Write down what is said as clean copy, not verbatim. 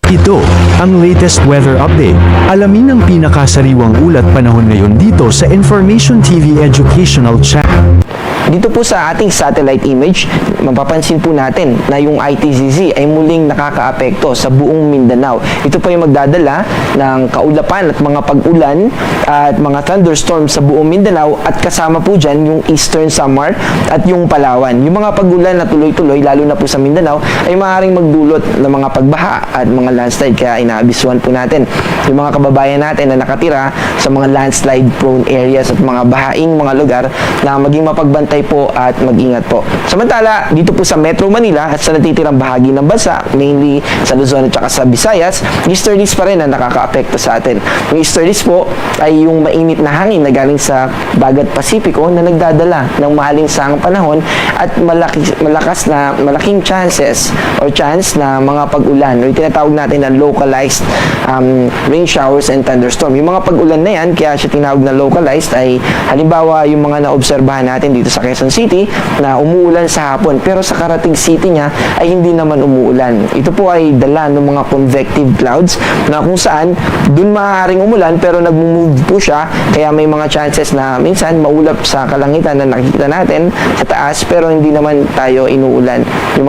Ito ang latest weather update. Alamin ang pinakasariwang ulat panahon ngayon dito sa Information TV Educational Channel. Dito po sa ating satellite image, mapapansin po natin na yung ITZZ ay muling nakakaapekto sa buong Mindanao. Ito po yung magdadala ng kaulapan at mga pag-ulan at mga thunderstorms sa buong Mindanao at kasama po dyan yung Eastern Samar at yung Palawan. Yung mga pag-ulan na tuloy-tuloy, lalo na po sa Mindanao, ay maaaring magdulot ng mga pagbaha at mga landslide, kaya inaabisuhan po natin yung mga kababayan natin na nakatira sa mga landslide prone areas at mga bahaing mga lugar na maging mapagbantay po at mag-ingat po. Samantala, dito po sa Metro Manila at sa natitirang bahagi ng bansa, mainly sa Luzon at saka sa Visayas, easterlies pa rin na nakakaapekto sa atin. Yung easterlies po ay yung mainit na hangin na galing sa dagat Pasipiko na nagdadala ng maalingsang panahon at malaking chances or chance na mga pag-ulan o tinatawag natin na localized rain showers and thunderstorm. Yung mga pag-ulan na yan, kaya siya tinawag na localized, ay halimbawa yung mga naobserbahan natin dito sa Quezon City na umuulan sa hapon, pero sa Karatig City niya ay hindi naman umuulan. Ito po ay dala ng mga convective clouds na kung saan dun maaaring umulan pero nag-move po siya, kaya may mga chances na minsan maulap sa kalangitan na nakikita natin sa taas pero hindi naman tayo inuulan. Yung